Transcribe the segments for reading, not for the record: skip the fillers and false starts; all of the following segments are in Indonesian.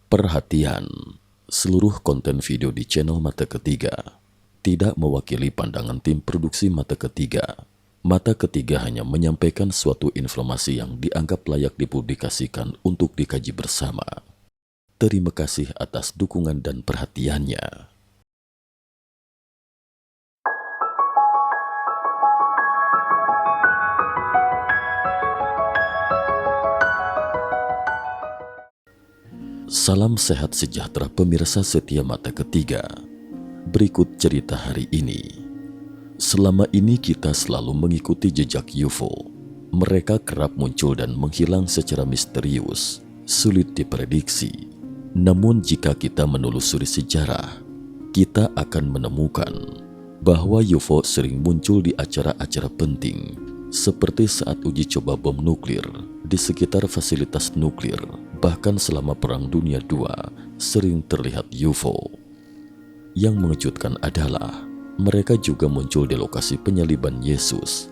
Perhatian, seluruh konten video di channel Mata Ketiga tidak mewakili pandangan tim produksi Mata Ketiga. Mata Ketiga hanya menyampaikan suatu informasi yang dianggap layak dipublikasikan untuk dikaji bersama. Terima kasih atas dukungan dan perhatiannya. Salam sehat sejahtera pemirsa setia Mata Ketiga. Berikut cerita hari ini. Selama ini kita selalu mengikuti jejak UFO. Mereka kerap muncul dan menghilang secara misterius, sulit diprediksi. Namun jika kita menelusuri sejarah, kita akan menemukan bahwa UFO sering muncul di acara-acara penting, seperti saat uji coba bom nuklir di sekitar fasilitas nuklir. Bahkan selama Perang Dunia II sering terlihat UFO. Yang mengejutkan adalah mereka juga muncul di lokasi penyaliban Yesus,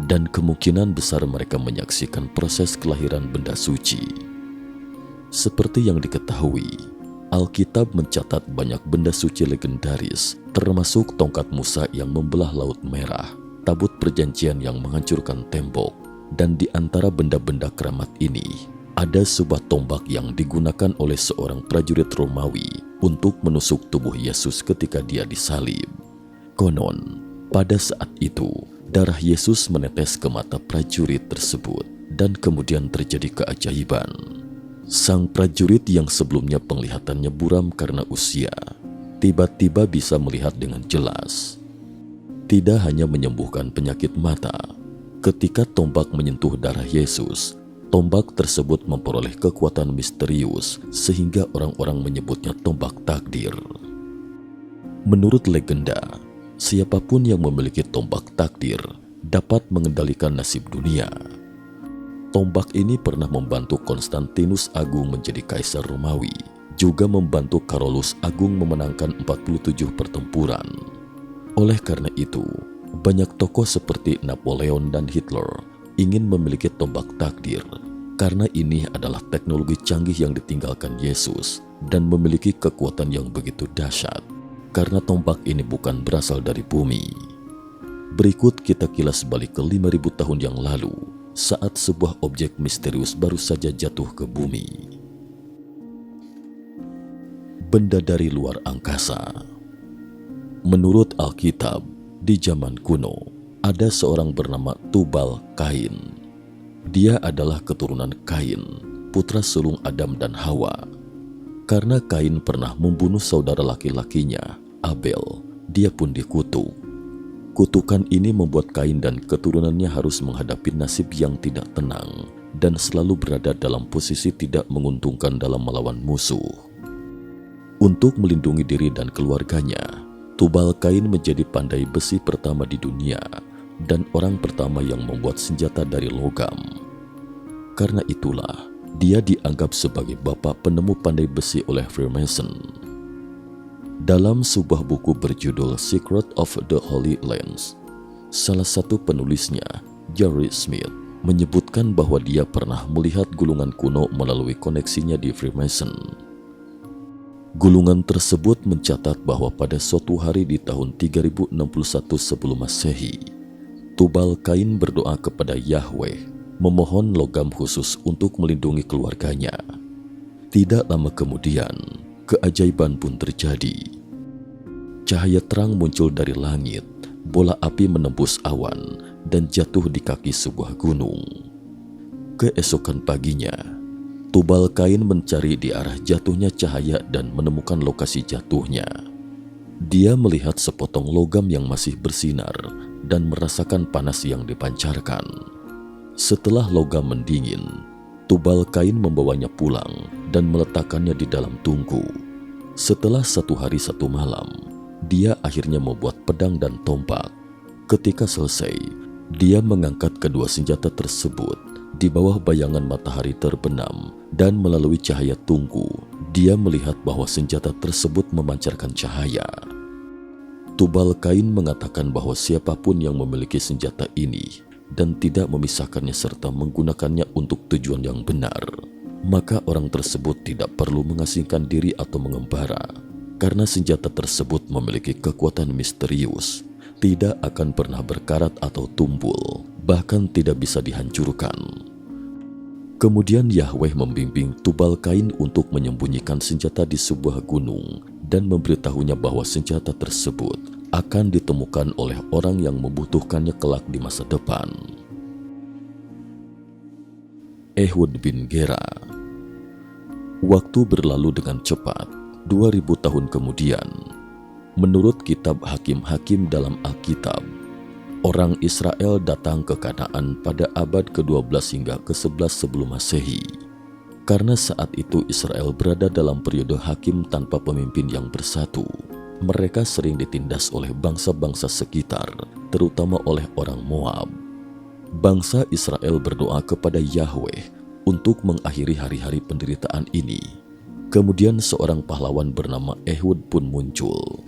dan kemungkinan besar mereka menyaksikan proses kelahiran benda suci. Seperti yang diketahui, Alkitab mencatat banyak benda suci legendaris, termasuk tongkat Musa yang membelah Laut Merah, tabut perjanjian yang menghancurkan tembok, dan di antara benda-benda keramat ini ada sebuah tombak yang digunakan oleh seorang prajurit Romawi untuk menusuk tubuh Yesus ketika dia disalib. Konon, pada saat itu, darah Yesus menetes ke mata prajurit tersebut dan kemudian terjadi keajaiban. Sang prajurit yang sebelumnya penglihatannya buram karena usia, tiba-tiba bisa melihat dengan jelas. Tidak hanya menyembuhkan penyakit mata, ketika tombak menyentuh darah Yesus, tombak tersebut memperoleh kekuatan misterius sehingga orang-orang menyebutnya tombak takdir. Menurut legenda, siapapun yang memiliki tombak takdir dapat mengendalikan nasib dunia. Tombak ini pernah membantu Konstantinus Agung menjadi kaisar Romawi, juga membantu Carolus Agung memenangkan 47 pertempuran. Oleh karena itu, banyak tokoh seperti Napoleon dan Hitler ingin memiliki tombak takdir, karena ini adalah teknologi canggih yang ditinggalkan Yesus dan memiliki kekuatan yang begitu dahsyat, karena tombak ini bukan berasal dari bumi. Berikut kita kilas balik ke 5.000 tahun yang lalu, saat sebuah objek misterius baru saja jatuh ke bumi. Benda dari luar angkasa. Menurut Alkitab, di zaman kuno, ada seorang bernama Tubal-Kain. Dia adalah keturunan Kain, putra sulung Adam dan Hawa. Karena Kain pernah membunuh saudara laki-lakinya, Abel, dia pun dikutuk. Kutukan ini membuat Kain dan keturunannya harus menghadapi nasib yang tidak tenang dan selalu berada dalam posisi tidak menguntungkan dalam melawan musuh. Untuk melindungi diri dan keluarganya, Tubal-Kain menjadi pandai besi pertama di dunia dan orang pertama yang membuat senjata dari logam. Karena itulah, dia dianggap sebagai bapak penemu pandai besi oleh Freemason. Dalam sebuah buku berjudul Secret of the Holy Lands, salah satu penulisnya, Jerry Smith, menyebutkan bahwa dia pernah melihat gulungan kuno melalui koneksinya di Freemason. Gulungan tersebut mencatat bahwa pada suatu hari di tahun 3061 sebelum Masehi, Tubal-Kain berdoa kepada Yahweh, memohon logam khusus untuk melindungi keluarganya. Tidak lama kemudian, keajaiban pun terjadi. Cahaya terang muncul dari langit, bola api menembus awan, dan jatuh di kaki sebuah gunung. Keesokan paginya, Tubal-Kain mencari di arah jatuhnya cahaya dan menemukan lokasi jatuhnya. Dia melihat sepotong logam yang masih bersinar dan merasakan panas yang dipancarkan. Setelah logam mendingin, Tubal-Kain membawanya pulang dan meletakkannya di dalam tungku. Setelah 1 hari 1 malam, dia akhirnya membuat pedang dan tombak. Ketika selesai, dia mengangkat kedua senjata tersebut di bawah bayangan matahari terbenam, dan melalui cahaya tungku, dia melihat bahwa senjata tersebut memancarkan cahaya. Tubal-Kain mengatakan bahwa siapapun yang memiliki senjata ini dan tidak memisahkannya serta menggunakannya untuk tujuan yang benar, maka orang tersebut tidak perlu mengasingkan diri atau mengembara, karena senjata tersebut memiliki kekuatan misterius, tidak akan pernah berkarat atau tumpul, bahkan tidak bisa dihancurkan. Kemudian Yahweh membimbing Tubal Kain untuk menyembunyikan senjata di sebuah gunung dan memberitahunya bahwa senjata tersebut akan ditemukan oleh orang yang membutuhkannya kelak di masa depan. Ehud bin Gera. Waktu berlalu dengan cepat, 2000 tahun kemudian. Menurut kitab Hakim-Hakim dalam Alkitab, orang Israel datang ke Kanaan pada abad ke-12 hingga ke-11 sebelum Masehi. Karena saat itu Israel berada dalam periode hakim tanpa pemimpin yang bersatu, mereka sering ditindas oleh bangsa-bangsa sekitar, terutama oleh orang Moab. Bangsa Israel berdoa kepada Yahweh untuk mengakhiri hari-hari penderitaan ini. Kemudian seorang pahlawan bernama Ehud pun muncul.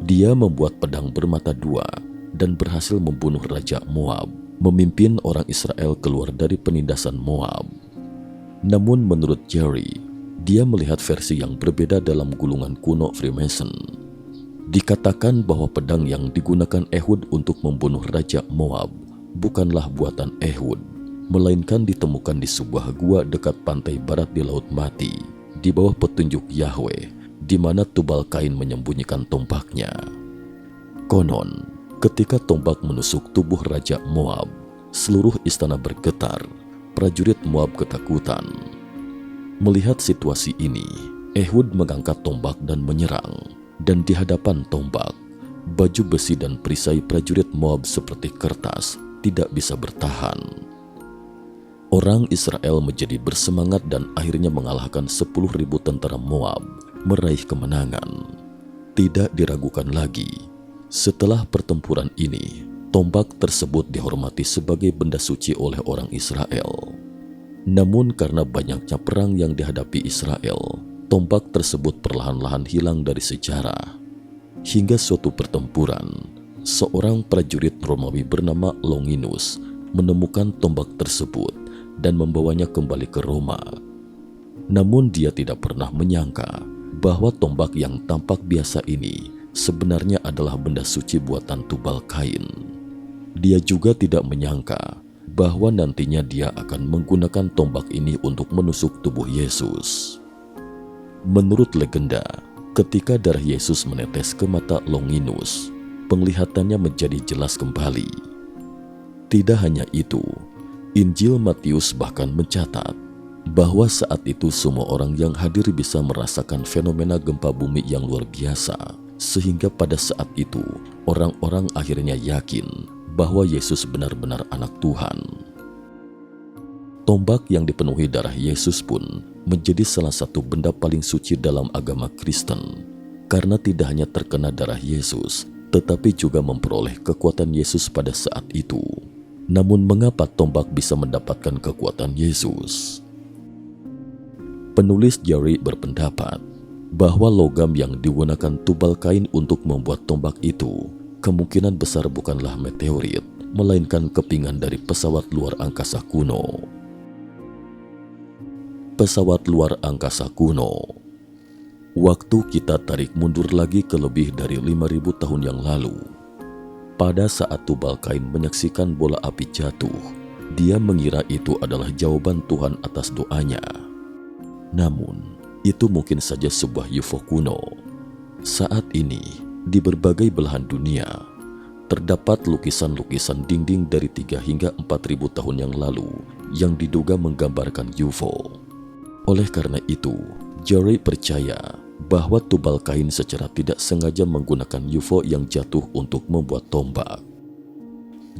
Dia membuat pedang bermata dua dan berhasil membunuh Raja Moab, memimpin orang Israel keluar dari penindasan Moab. Namun menurut Jerry, dia melihat versi yang berbeda dalam gulungan kuno Freemason. Dikatakan bahwa pedang yang digunakan Ehud untuk membunuh Raja Moab bukanlah buatan Ehud, melainkan ditemukan di sebuah gua dekat pantai barat di Laut Mati, di bawah petunjuk Yahweh, di mana Tubal Kain menyembunyikan tombaknya. Konon, ketika tombak menusuk tubuh Raja Moab, seluruh istana bergetar, prajurit Moab ketakutan. Melihat situasi ini, Ehud mengangkat tombak dan menyerang, dan di hadapan tombak, baju besi dan perisai prajurit Moab seperti kertas tidak bisa bertahan. Orang Israel menjadi bersemangat dan akhirnya mengalahkan 10.000 tentara Moab, meraih kemenangan. Tidak diragukan lagi, setelah pertempuran ini, tombak tersebut dihormati sebagai benda suci oleh orang Israel. Namun karena banyaknya perang yang dihadapi Israel, tombak tersebut perlahan-lahan hilang dari sejarah. Hingga suatu pertempuran, seorang prajurit Romawi bernama Longinus menemukan tombak tersebut dan membawanya kembali ke Roma. Namun dia tidak pernah menyangka bahwa tombak yang tampak biasa ini sebenarnya adalah benda suci buatan Tubal Kain. Dia juga tidak menyangka bahwa nantinya dia akan menggunakan tombak ini untuk menusuk tubuh Yesus. Menurut legenda, ketika darah Yesus menetes ke mata Longinus, penglihatannya menjadi jelas kembali. Tidak hanya itu, Injil Matius bahkan mencatat bahwa saat itu semua orang yang hadir bisa merasakan fenomena gempa bumi yang luar biasa, sehingga pada saat itu orang-orang akhirnya yakin bahwa Yesus benar-benar anak Tuhan. Tombak yang dipenuhi darah Yesus pun menjadi salah satu benda paling suci dalam agama Kristen, karena tidak hanya terkena darah Yesus, tetapi juga memperoleh kekuatan Yesus pada saat itu. Namun mengapa tombak bisa mendapatkan kekuatan Yesus? Penulis Jerry berpendapat bahwa logam yang digunakan Tubal Kain untuk membuat tombak itu kemungkinan besar bukanlah meteorit, melainkan kepingan dari pesawat luar angkasa kuno. Pesawat luar angkasa kuno. Waktu kita tarik mundur lagi ke lebih dari 5.000 tahun yang lalu. Pada saat Tubal Kain menyaksikan bola api jatuh, dia mengira itu adalah jawaban Tuhan atas doanya. Namun, itu mungkin saja sebuah UFO kuno. Saat ini, di berbagai belahan dunia, terdapat lukisan-lukisan dinding dari 3 hingga 4.000 tahun yang lalu yang diduga menggambarkan UFO. Oleh karena itu, Jerry percaya bahwa Tubal Kain secara tidak sengaja menggunakan UFO yang jatuh untuk membuat tombak.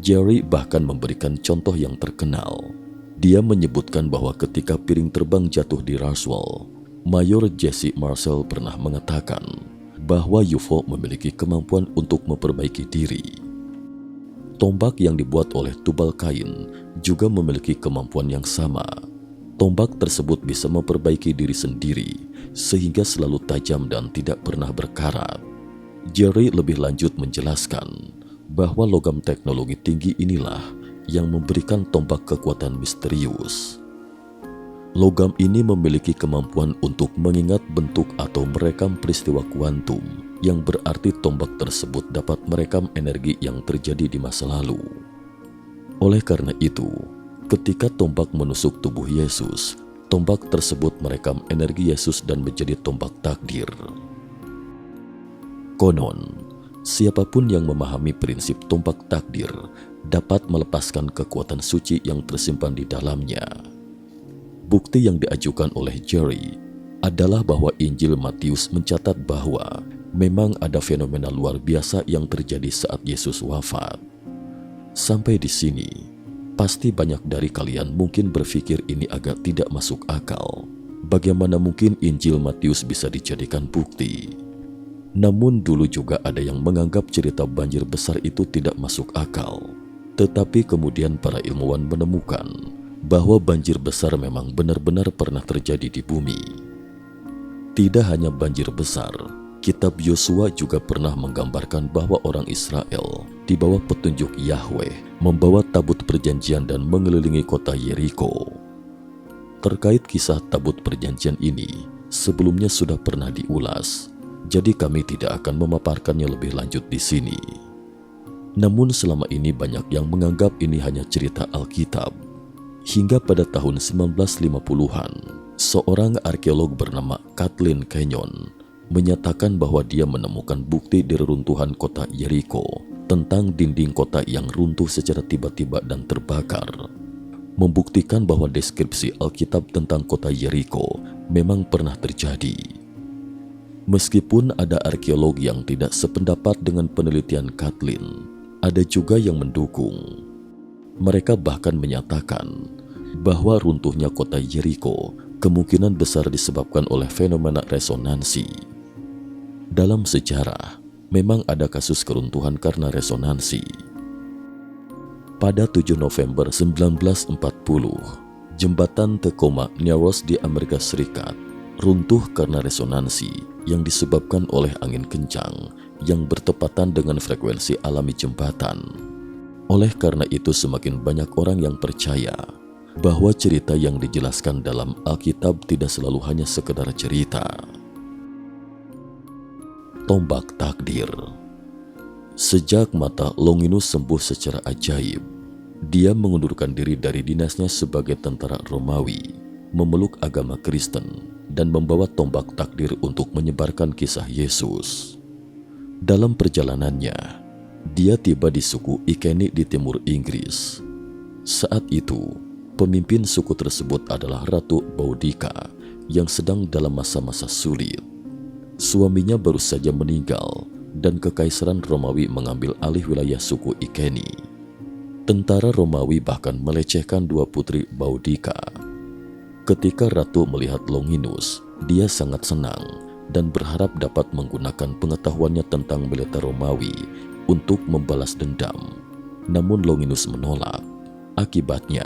Jerry bahkan memberikan contoh yang terkenal. Dia menyebutkan bahwa ketika piring terbang jatuh di Roswell, Mayor Jesse Marcel pernah mengatakan bahwa UFO memiliki kemampuan untuk memperbaiki diri. Tombak yang dibuat oleh Tubal Kain juga memiliki kemampuan yang sama. Tombak tersebut bisa memperbaiki diri sendiri sehingga selalu tajam dan tidak pernah berkarat. Jerry lebih lanjut menjelaskan bahwa logam teknologi tinggi inilah yang memberikan tombak kekuatan misterius. Logam ini memiliki kemampuan untuk mengingat bentuk atau merekam peristiwa kuantum, yang berarti tombak tersebut dapat merekam energi yang terjadi di masa lalu. Oleh karena itu, ketika tombak menusuk tubuh Yesus, tombak tersebut merekam energi Yesus dan menjadi tombak takdir. Konon, siapapun yang memahami prinsip tombak takdir dapat melepaskan kekuatan suci yang tersimpan di dalamnya. Bukti yang diajukan oleh Jerry adalah bahwa Injil Matius mencatat bahwa memang ada fenomena luar biasa yang terjadi saat Yesus wafat. Sampai di sini, pasti banyak dari kalian mungkin berpikir ini agak tidak masuk akal. Bagaimana mungkin Injil Matius bisa dijadikan bukti? Namun dulu juga ada yang menganggap cerita banjir besar itu tidak masuk akal. Tetapi kemudian para ilmuwan menemukan bahwa banjir besar memang benar-benar pernah terjadi di bumi. Tidak hanya banjir besar, kitab Yosua juga pernah menggambarkan bahwa orang Israel di bawah petunjuk Yahweh membawa tabut perjanjian dan mengelilingi kota Yeriko. Terkait kisah tabut perjanjian ini, sebelumnya sudah pernah diulas, jadi kami tidak akan memaparkannya lebih lanjut di sini. Namun selama ini banyak yang menganggap ini hanya cerita Alkitab. Hingga pada tahun 1950-an, seorang arkeolog bernama Kathleen Kenyon menyatakan bahwa dia menemukan bukti di reruntuhan kota Yeriko tentang dinding kota yang runtuh secara tiba-tiba dan terbakar, membuktikan bahwa deskripsi Alkitab tentang kota Yeriko memang pernah terjadi. Meskipun ada arkeolog yang tidak sependapat dengan penelitian Kathleen, ada juga yang mendukung. Mereka bahkan menyatakan bahwa runtuhnya kota Yeriko kemungkinan besar disebabkan oleh fenomena resonansi. Dalam sejarah, memang ada kasus keruntuhan karena resonansi. Pada 7 November 1940, jembatan Tacoma Narrows di Amerika Serikat runtuh karena resonansi yang disebabkan oleh angin kencang yang bertepatan dengan frekuensi alami jembatan. Oleh karena itu semakin banyak orang yang percaya bahwa cerita yang dijelaskan dalam Alkitab tidak selalu hanya sekedar cerita. Tombak takdir. Sejak mata Longinus sembuh secara ajaib, dia mengundurkan diri dari dinasnya sebagai tentara Romawi, memeluk agama Kristen, dan membawa tombak takdir untuk menyebarkan kisah Yesus. Dalam perjalanannya, dia tiba di suku Iceni di timur Inggris. Saat itu, pemimpin suku tersebut adalah Ratu Boudica yang sedang dalam masa-masa sulit. Suaminya baru saja meninggal dan Kekaisaran Romawi mengambil alih wilayah suku Iceni. Tentara Romawi bahkan melecehkan dua putri Boudica. Ketika Ratu melihat Longinus, dia sangat senang dan berharap dapat menggunakan pengetahuannya tentang militer Romawi untuk membalas dendam. Namun Longinus menolak. Akibatnya,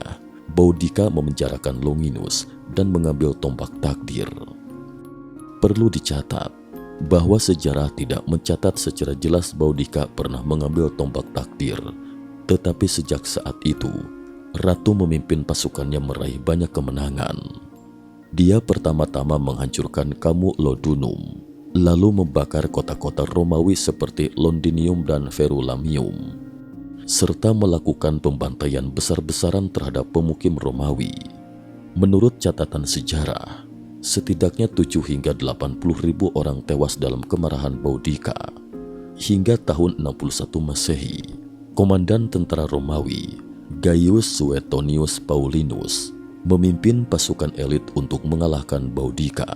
Boudica memenjarakan Longinus dan mengambil tombak takdir. Perlu dicatat bahwa sejarah tidak mencatat secara jelas Boudica pernah mengambil tombak takdir, tetapi sejak saat itu, Ratu memimpin pasukannya meraih banyak kemenangan. Dia pertama-tama menghancurkan Camulodunum, lalu membakar kota-kota Romawi seperti Londinium dan Verulamium, serta melakukan pembantaian besar-besaran terhadap pemukim Romawi. Menurut catatan sejarah, setidaknya 7 hingga 80 ribu orang tewas dalam kemarahan Boudica. Hingga tahun 61 Masehi, komandan tentara Romawi, Gaius Suetonius Paulinus, memimpin pasukan elit untuk mengalahkan Boudica.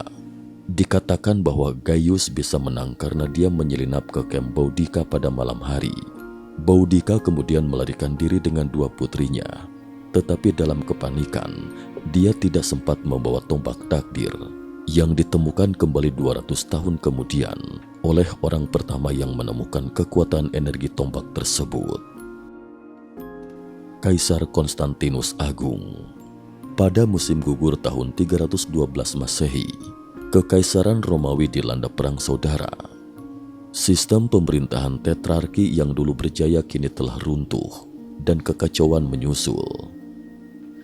Dikatakan bahwa Gaius bisa menang karena dia menyelinap ke kamp Boudica pada malam hari. Boudica kemudian melarikan diri dengan dua putrinya. Tetapi dalam kepanikan, dia tidak sempat membawa tombak takdir yang ditemukan kembali 200 tahun kemudian oleh orang pertama yang menemukan kekuatan energi tombak tersebut. Kaisar Konstantinus Agung. Pada musim gugur tahun 312 Masehi, Kekaisaran Romawi dilanda perang saudara. Sistem pemerintahan tetrarki yang dulu berjaya kini telah runtuh dan kekacauan menyusul.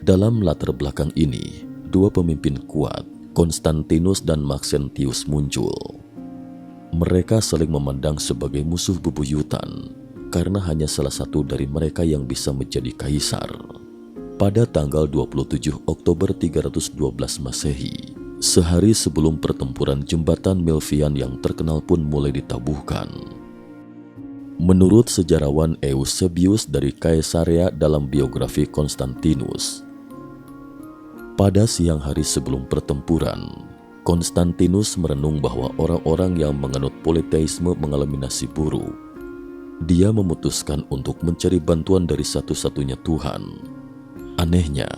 Dalam latar belakang ini, dua pemimpin kuat, Konstantinus dan Maxentius muncul. Mereka saling memandang sebagai musuh bebuyutan karena hanya salah satu dari mereka yang bisa menjadi kaisar. Pada tanggal 27 Oktober 312 Masehi, sehari sebelum pertempuran jembatan Milvian yang terkenal pun mulai ditabuhkan. Menurut sejarawan Eusebius dari Kaisarea dalam biografi Konstantinus, pada siang hari sebelum pertempuran, Konstantinus merenung bahwa orang-orang yang menganut politeisme mengalami nasib buruk. Dia memutuskan untuk mencari bantuan dari satu-satunya Tuhan. Anehnya,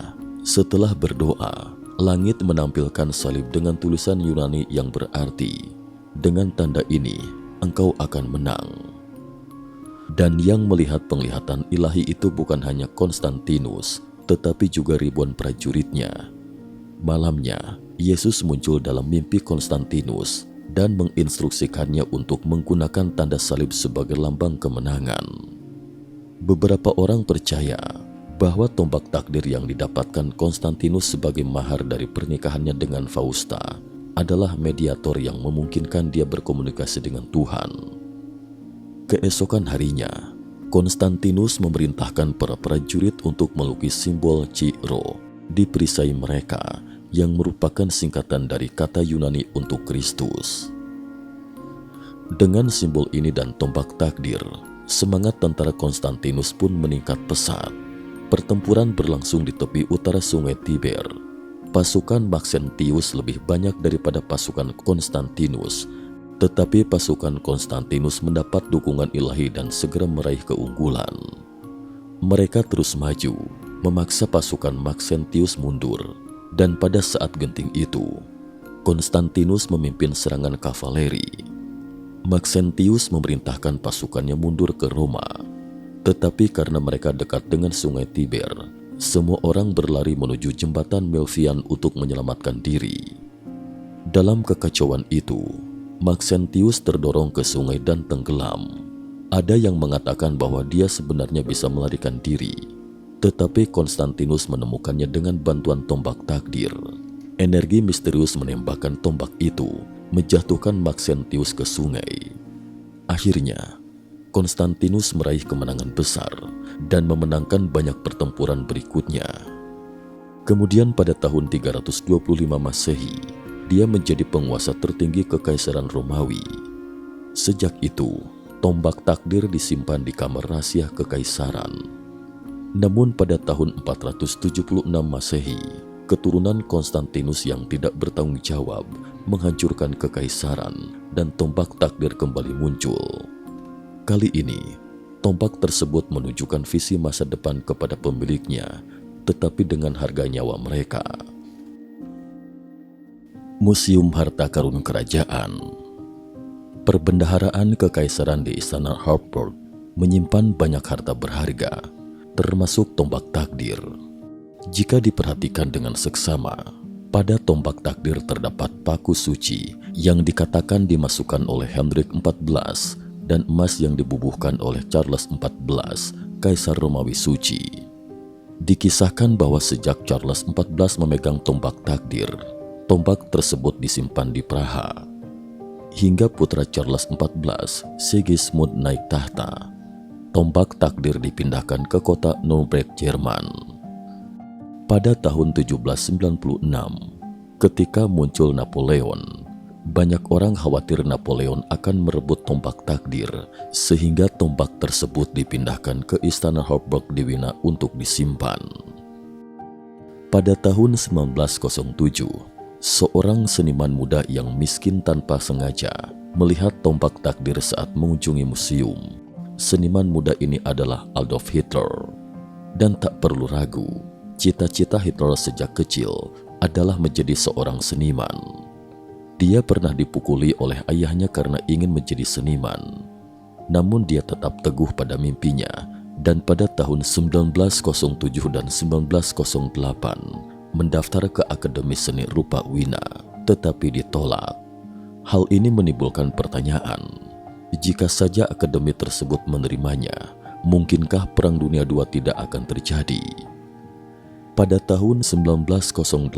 setelah berdoa, langit menampilkan salib dengan tulisan Yunani yang berarti, "Dengan tanda ini, engkau akan menang." Dan yang melihat penglihatan ilahi itu bukan hanya Konstantinus, tetapi juga ribuan prajuritnya. Malamnya, Yesus muncul dalam mimpi Konstantinus dan menginstruksikannya untuk menggunakan tanda salib sebagai lambang kemenangan. Beberapa orang percaya bahwa tombak takdir yang didapatkan Konstantinus sebagai mahar dari pernikahannya dengan Fausta adalah mediator yang memungkinkan dia berkomunikasi dengan Tuhan. Keesokan harinya, Konstantinus memerintahkan para prajurit untuk melukis simbol Chi-Rho di perisai mereka yang merupakan singkatan dari kata Yunani untuk Kristus. Dengan simbol ini dan tombak takdir, semangat tentara Konstantinus pun meningkat pesat. Pertempuran berlangsung di tepi utara sungai Tiber. Pasukan Maxentius lebih banyak daripada pasukan Konstantinus, tetapi pasukan Konstantinus mendapat dukungan ilahi dan segera meraih keunggulan. Mereka terus maju, memaksa pasukan Maxentius mundur, dan pada saat genting itu, Konstantinus memimpin serangan kavaleri. Maxentius memerintahkan pasukannya mundur ke Roma, tetapi karena mereka dekat dengan sungai Tiber, semua orang berlari menuju jembatan Milvian untuk menyelamatkan diri. Dalam kekacauan itu, Maxentius terdorong ke sungai dan tenggelam. Ada yang mengatakan bahwa dia sebenarnya bisa melarikan diri, tetapi Konstantinus menemukannya dengan bantuan tombak takdir. Energi misterius menembakkan tombak itu, menjatuhkan Maxentius ke sungai. Akhirnya, Konstantinus meraih kemenangan besar dan memenangkan banyak pertempuran berikutnya. Kemudian pada tahun 325 Masehi, dia menjadi penguasa tertinggi Kekaisaran Romawi. Sejak itu, tombak takdir disimpan di kamar rahasia Kekaisaran. Namun pada tahun 476 Masehi, keturunan Konstantinus yang tidak bertanggung jawab menghancurkan Kekaisaran dan tombak takdir kembali muncul. Kali ini, tombak tersebut menunjukkan visi masa depan kepada pemiliknya, tetapi dengan harga nyawa mereka. Museum Harta Karun Kerajaan. Perbendaharaan Kekaisaran di Istana Hartburg menyimpan banyak harta berharga, termasuk tombak takdir. Jika diperhatikan dengan seksama, pada tombak takdir terdapat paku suci yang dikatakan dimasukkan oleh Hendrik XIV dan emas yang dibubuhkan oleh Charles XIV, Kaisar Romawi Suci. Dikisahkan bahwa sejak Charles XIV memegang tombak takdir, tombak tersebut disimpan di Praha. Hingga putra Charles XIV, Sigismund naik tahta, tombak takdir dipindahkan ke kota Nuremberg, Jerman. Pada tahun 1796, ketika muncul Napoleon, banyak orang khawatir Napoleon akan merebut tombak takdir, sehingga tombak tersebut dipindahkan ke Istana Hartburg di Wina untuk disimpan. Pada tahun 1907, seorang seniman muda yang miskin tanpa sengaja melihat tombak takdir saat mengunjungi museum. Seniman muda ini adalah Adolf Hitler. Dan tak perlu ragu, cita-cita Hitler sejak kecil adalah menjadi seorang seniman. Dia pernah dipukuli oleh ayahnya karena ingin menjadi seniman. Namun dia tetap teguh pada mimpinya, dan pada tahun 1907 dan 1908 mendaftar ke Akademi Seni Rupa Wina, tetapi ditolak. Hal ini menimbulkan pertanyaan, jika saja akademi tersebut menerimanya, mungkinkah Perang Dunia II tidak akan terjadi? Pada tahun 1908,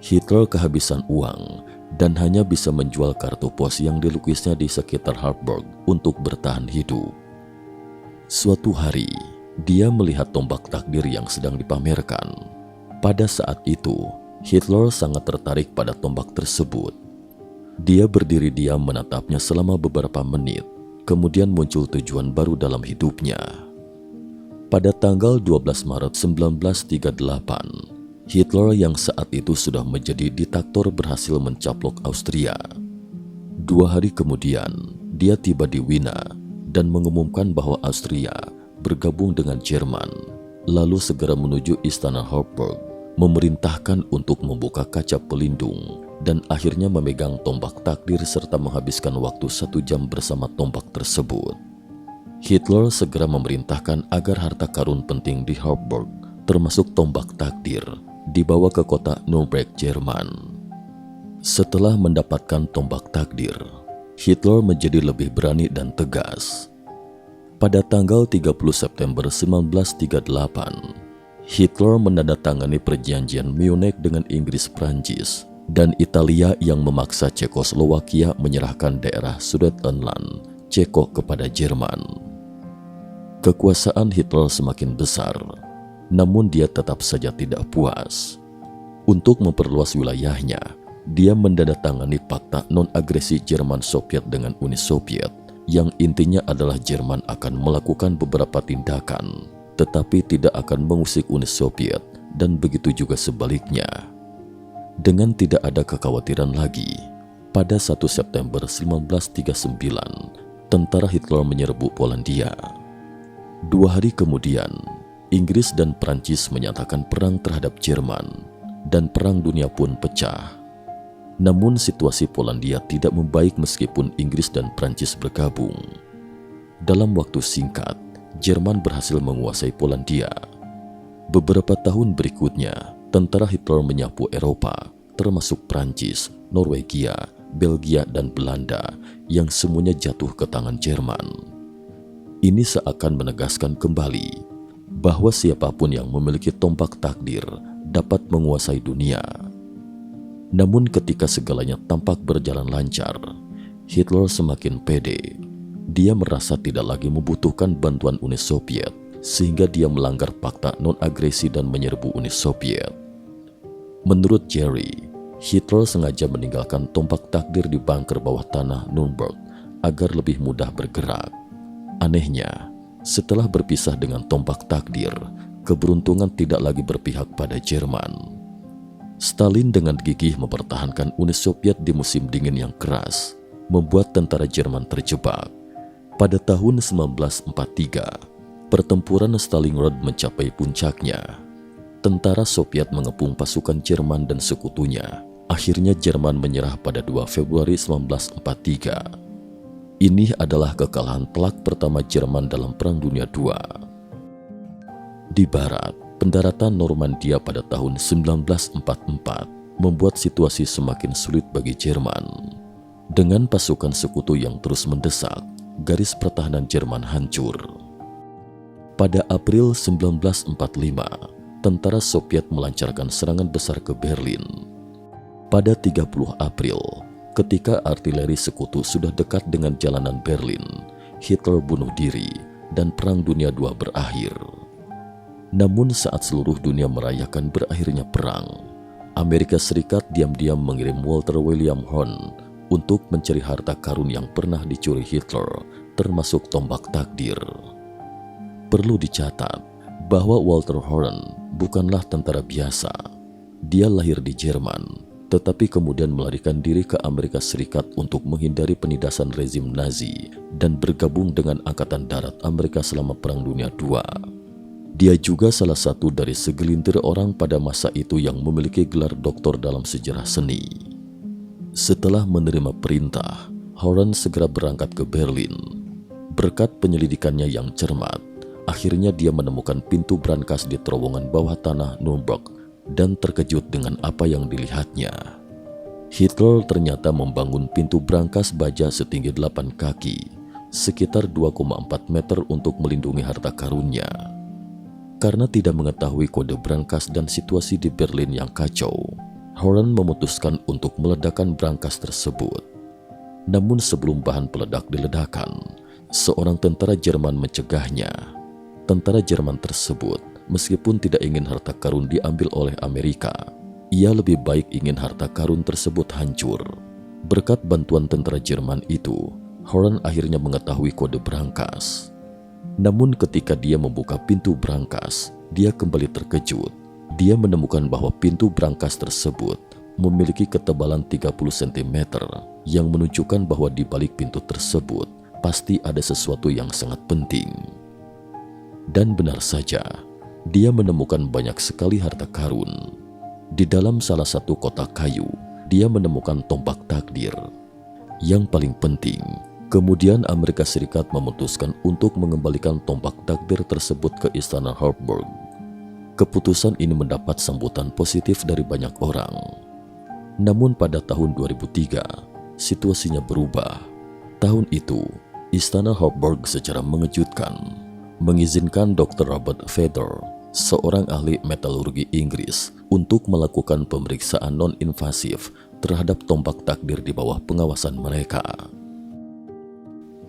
Hitler kehabisan uang dan hanya bisa menjual kartu pos yang dilukisnya di sekitar Harburg untuk bertahan hidup. Suatu hari, dia melihat tombak takdir yang sedang dipamerkan. Pada saat itu, Hitler sangat tertarik pada tombak tersebut. Dia berdiri diam menatapnya selama beberapa menit, kemudian muncul tujuan baru dalam hidupnya. Pada tanggal 12 Maret 1938, Hitler yang saat itu sudah menjadi diktator berhasil mencaplok Austria. 2 hari kemudian, dia tiba di Wina dan mengumumkan bahwa Austria bergabung dengan Jerman, lalu segera menuju Istana Harburg, memerintahkan untuk membuka kaca pelindung dan akhirnya memegang tombak takdir serta menghabiskan waktu 1 jam bersama tombak tersebut. Hitler segera memerintahkan agar harta karun penting di Harburg, termasuk tombak takdir, dibawa ke kota Nuremberg, Jerman. Setelah mendapatkan tombak takdir, Hitler menjadi lebih berani dan tegas. Pada tanggal 30 September 1938, Hitler menandatangani perjanjian Munich dengan Inggris, Prancis, dan Italia yang memaksa Cekoslowakia menyerahkan daerah Sudetenland, Ceko kepada Jerman. Kekuasaan Hitler semakin besar, namun dia tetap saja tidak puas. Untuk memperluas wilayahnya, dia menandatangani Fakta Non-Agresi Jerman Soviet dengan Uni Soviet, yang intinya adalah Jerman akan melakukan beberapa tindakan, tetapi tidak akan mengusik Uni Soviet, dan begitu juga sebaliknya. Dengan tidak ada kekhawatiran lagi, pada 1 September 1939, tentara Hitler menyerbu Polandia. 2 hari kemudian, Inggris dan Prancis menyatakan perang terhadap Jerman, dan Perang Dunia pun pecah. Namun situasi Polandia tidak membaik meskipun Inggris dan Prancis bergabung. Dalam waktu singkat, Jerman berhasil menguasai Polandia. Beberapa tahun berikutnya, tentara Hitler menyapu Eropa, termasuk Prancis, Norwegia, Belgia, dan Belanda, yang semuanya jatuh ke tangan Jerman. Ini seakan menegaskan kembali bahwa siapapun yang memiliki tombak takdir dapat menguasai dunia. Namun ketika segalanya tampak berjalan lancar, Hitler semakin pede. Dia merasa tidak lagi membutuhkan bantuan Uni Soviet, sehingga dia melanggar Fakta Non-Agresi dan menyerbu Uni Soviet. Menurut Jerry, Hitler sengaja meninggalkan tombak takdir di bunker bawah tanah Nuremberg agar lebih mudah bergerak. Anehnya, setelah berpisah dengan tombak takdir, keberuntungan tidak lagi berpihak pada Jerman. Stalin dengan gigih mempertahankan Uni Soviet di musim dingin yang keras, membuat tentara Jerman terjebak. Pada tahun 1943, pertempuran Stalingrad mencapai puncaknya. Tentara Soviet mengepung pasukan Jerman dan sekutunya. Akhirnya Jerman menyerah pada 2 Februari 1943. Ini adalah kekalahan telak pertama Jerman dalam Perang Dunia II. Di barat, pendaratan Normandia pada tahun 1944 membuat situasi semakin sulit bagi Jerman. Dengan pasukan sekutu yang terus mendesak, garis pertahanan Jerman hancur. Pada April 1945, tentara Soviet melancarkan serangan besar ke Berlin. Pada 30 April, ketika artileri sekutu sudah dekat dengan jalanan Berlin, Hitler bunuh diri dan Perang Dunia II berakhir. Namun saat seluruh dunia merayakan berakhirnya perang, Amerika Serikat diam-diam mengirim Walter William Horn untuk mencari harta karun yang pernah dicuri Hitler, termasuk tombak takdir. Perlu dicatat bahwa Walter Horn bukanlah tentara biasa. Dia lahir di Jerman, tetapi kemudian melarikan diri ke Amerika Serikat untuk menghindari penindasan rezim Nazi dan bergabung dengan Angkatan Darat Amerika selama Perang Dunia II. Dia juga salah satu dari segelintir orang pada masa itu yang memiliki gelar doktor dalam sejarah seni. Setelah menerima perintah, Horn segera berangkat ke Berlin. Berkat penyelidikannya yang cermat, akhirnya dia menemukan pintu brankas di terowongan bawah tanah Nuremberg dan terkejut dengan apa yang dilihatnya. Hitler ternyata membangun pintu brankas baja setinggi 8 kaki, sekitar 2,4 meter untuk melindungi harta karunnya. Karena tidak mengetahui kode brankas dan situasi di Berlin yang kacau, Horn memutuskan untuk meledakkan brankas tersebut. Namun sebelum bahan peledak diledakkan, seorang tentara Jerman mencegahnya. Tentara Jerman tersebut, meskipun tidak ingin harta karun diambil oleh Amerika, ia lebih baik ingin harta karun tersebut hancur. Berkat bantuan tentara Jerman itu, Horn akhirnya mengetahui kode brankas. Namun ketika dia membuka pintu brankas, dia kembali terkejut. Dia menemukan bahwa pintu brankas tersebut memiliki ketebalan 30 cm yang menunjukkan bahwa di balik pintu tersebut pasti ada sesuatu yang sangat penting. Dan benar saja, dia menemukan banyak sekali harta karun. Di dalam salah satu kotak kayu, dia menemukan tombak takdir. Yang paling penting, kemudian Amerika Serikat memutuskan untuk mengembalikan tombak takdir tersebut ke Istana Harburg. Keputusan ini mendapat sambutan positif dari banyak orang. Namun pada tahun 2003, situasinya berubah. Tahun itu, Istana Harburg secara mengejutkan mengizinkan Dr. Robert Feather, seorang ahli metalurgi Inggris, untuk melakukan pemeriksaan non-invasif terhadap tombak takdir di bawah pengawasan mereka.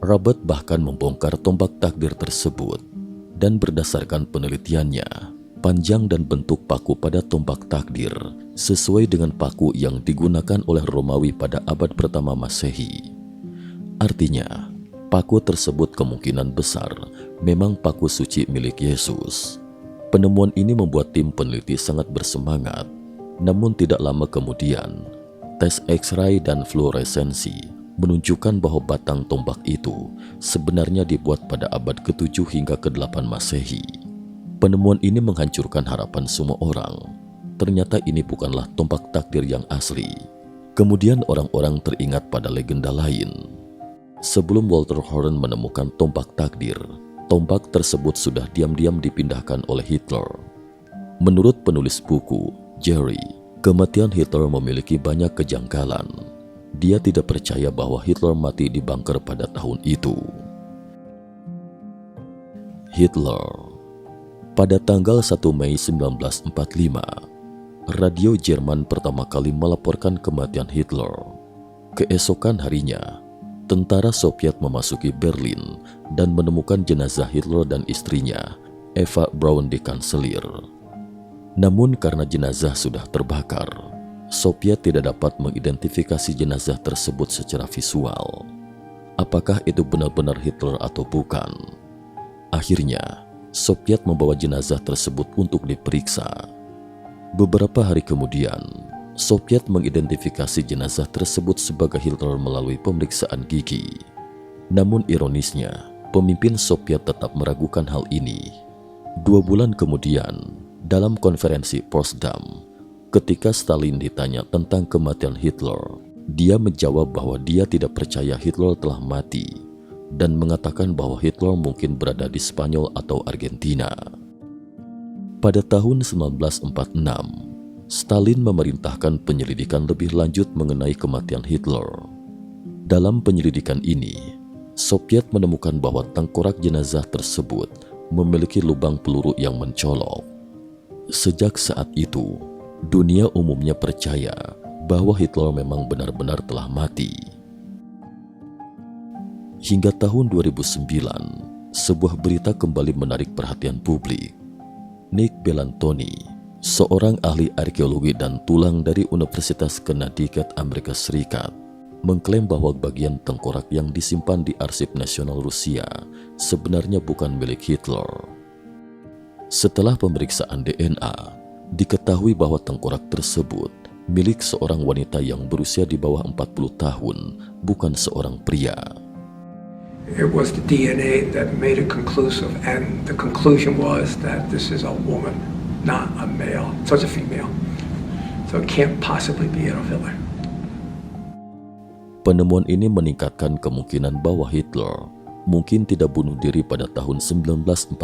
Robert bahkan membongkar tombak takdir tersebut, dan berdasarkan penelitiannya, panjang dan bentuk paku pada tombak takdir sesuai dengan paku yang digunakan oleh Romawi pada abad pertama Masehi. Artinya, paku tersebut kemungkinan besar memang paku suci milik Yesus. Penemuan ini membuat tim peneliti sangat bersemangat, namun tidak lama kemudian, tes X-ray dan fluoresensi menunjukkan bahwa batang tombak itu sebenarnya dibuat pada abad ke-7 hingga ke-8 Masehi. Penemuan ini menghancurkan harapan semua orang. Ternyata ini bukanlah tombak takdir yang asli. Kemudian orang-orang teringat pada legenda lain. Sebelum Walter Horn menemukan tombak takdir, tombak tersebut sudah diam-diam dipindahkan oleh Hitler. Menurut penulis buku, Jerry, kematian Hitler memiliki banyak kejanggalan. Dia tidak percaya bahwa Hitler mati di bunker pada tahun itu. Hitler. Pada tanggal 1 Mei 1945, radio Jerman pertama kali melaporkan kematian Hitler. Keesokan harinya, tentara Soviet memasuki Berlin dan menemukan jenazah Hitler dan istrinya, Eva Braun di kanselir. Namun karena jenazah sudah terbakar, Soviet tidak dapat mengidentifikasi jenazah tersebut secara visual. Apakah itu benar-benar Hitler atau bukan? Akhirnya, Soviet membawa jenazah tersebut untuk diperiksa. Beberapa hari kemudian, Soviet mengidentifikasi jenazah tersebut sebagai Hitler melalui pemeriksaan gigi. Namun ironisnya, pemimpin Soviet tetap meragukan hal ini. 2 bulan kemudian, dalam konferensi Potsdam, ketika Stalin ditanya tentang kematian Hitler, dia menjawab bahwa dia tidak percaya Hitler telah mati dan mengatakan bahwa Hitler mungkin berada di Spanyol atau Argentina. Pada tahun 1946, Stalin memerintahkan penyelidikan lebih lanjut mengenai kematian Hitler. Dalam penyelidikan ini, Soviet menemukan bahwa tengkorak jenazah tersebut memiliki lubang peluru yang mencolok. Sejak saat itu, dunia umumnya percaya bahwa Hitler memang benar-benar telah mati. Hingga tahun 2009, sebuah berita kembali menarik perhatian publik. Nick Bellantoni, seorang ahli arkeologi dan tulang dari Universitas Connecticut, Amerika Serikat, mengklaim bahwa bagian tengkorak yang disimpan di Arsip Nasional Rusia sebenarnya bukan milik Hitler. Setelah pemeriksaan DNA, diketahui bahwa tengkorak tersebut milik seorang wanita yang berusia di bawah 40 tahun, bukan seorang pria. It was the DNA that made it conclusive, and the conclusion was that this is a woman, not a male. So it's a female. So it can't possibly be Adolf Hitler. Penemuan ini meningkatkan kemungkinan bahwa Hitler mungkin tidak bunuh diri pada tahun 1945.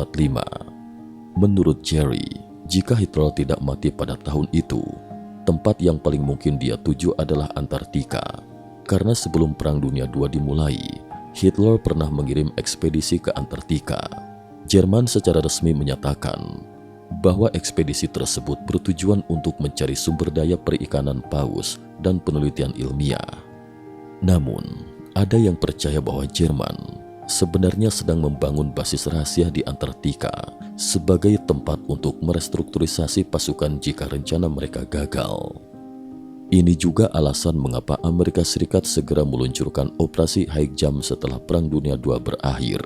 Menurut Jerry, jika Hitler tidak mati pada tahun itu, tempat yang paling mungkin dia tuju adalah Antartika. Karena sebelum Perang Dunia II dimulai, Hitler pernah mengirim ekspedisi ke Antartika. Jerman secara resmi menyatakan bahwa ekspedisi tersebut bertujuan untuk mencari sumber daya perikanan paus dan penelitian ilmiah. Namun, ada yang percaya bahwa Jerman sebenarnya sedang membangun basis rahasia di Antartika sebagai tempat untuk merestrukturisasi pasukan jika rencana mereka gagal. Ini juga alasan mengapa Amerika Serikat segera meluncurkan operasi High Jump setelah Perang Dunia II berakhir.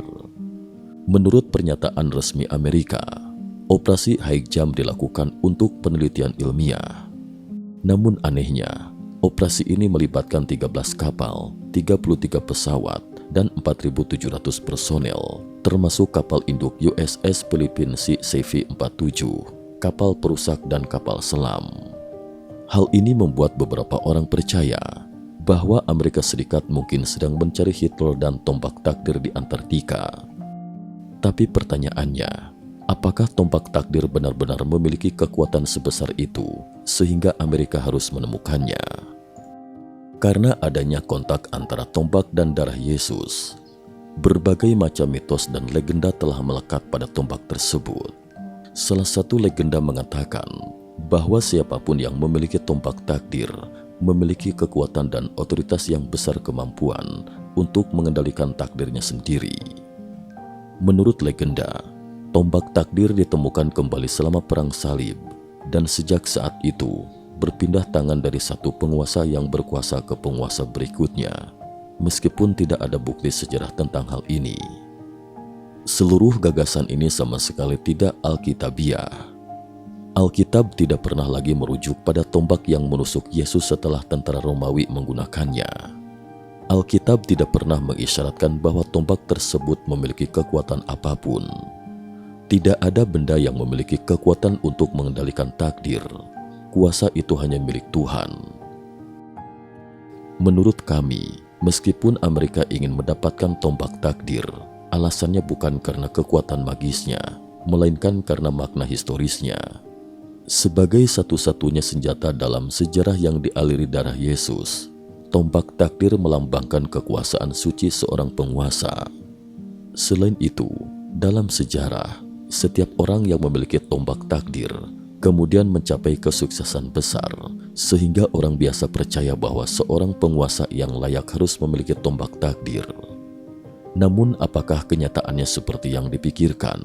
Menurut pernyataan resmi Amerika, operasi High Jump dilakukan untuk penelitian ilmiah. Namun anehnya, operasi ini melibatkan 13 kapal, 33 pesawat, dan 4.700 personel, termasuk kapal induk USS Philippine Sea CV-47, kapal perusak dan kapal selam. Hal ini membuat beberapa orang percaya bahwa Amerika Serikat mungkin sedang mencari Hitler dan tombak takdir di Antartika. Tapi pertanyaannya, apakah tombak takdir benar-benar memiliki kekuatan sebesar itu sehingga Amerika harus menemukannya? Karena adanya kontak antara tombak dan darah Yesus, berbagai macam mitos dan legenda telah melekat pada tombak tersebut. Salah satu legenda mengatakan bahwa siapapun yang memiliki tombak takdir memiliki kekuatan dan otoritas yang besar kemampuan untuk mengendalikan takdirnya sendiri. Menurut legenda, tombak takdir ditemukan kembali selama Perang Salib, dan sejak saat itu berpindah tangan dari satu penguasa yang berkuasa ke penguasa berikutnya, meskipun tidak ada bukti sejarah tentang hal ini. Seluruh gagasan ini sama sekali tidak alkitabiah. Alkitab tidak pernah lagi merujuk pada tombak yang menusuk Yesus setelah tentara Romawi menggunakannya. Alkitab tidak pernah mengisyaratkan bahwa tombak tersebut memiliki kekuatan apapun. Tidak ada benda yang memiliki kekuatan untuk mengendalikan takdir. Kuasa itu hanya milik Tuhan. Menurut kami, meskipun Amerika ingin mendapatkan tombak takdir, alasannya bukan karena kekuatan magisnya, melainkan karena makna historisnya. Sebagai satu-satunya senjata dalam sejarah yang dialiri darah Yesus, tombak takdir melambangkan kekuasaan suci seorang penguasa. Selain itu, dalam sejarah, setiap orang yang memiliki tombak takdir kemudian mencapai kesuksesan besar, sehingga orang biasa percaya bahwa seorang penguasa yang layak harus memiliki tombak takdir. Namun apakah kenyataannya seperti yang dipikirkan?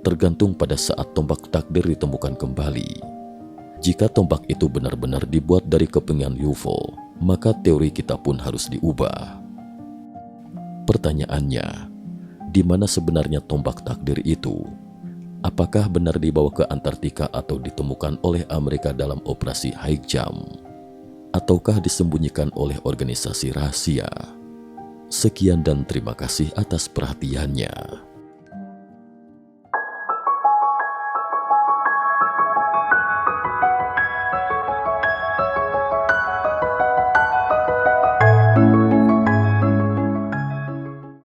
Tergantung pada saat tombak takdir ditemukan kembali. Jika tombak itu benar-benar dibuat dari kepingan UFO, maka teori kita pun harus diubah. Pertanyaannya, di mana sebenarnya tombak takdir itu? Apakah benar dibawa ke Antartika atau ditemukan oleh Amerika dalam operasi High Jump? Ataukah disembunyikan oleh organisasi rahasia? Sekian dan terima kasih atas perhatiannya.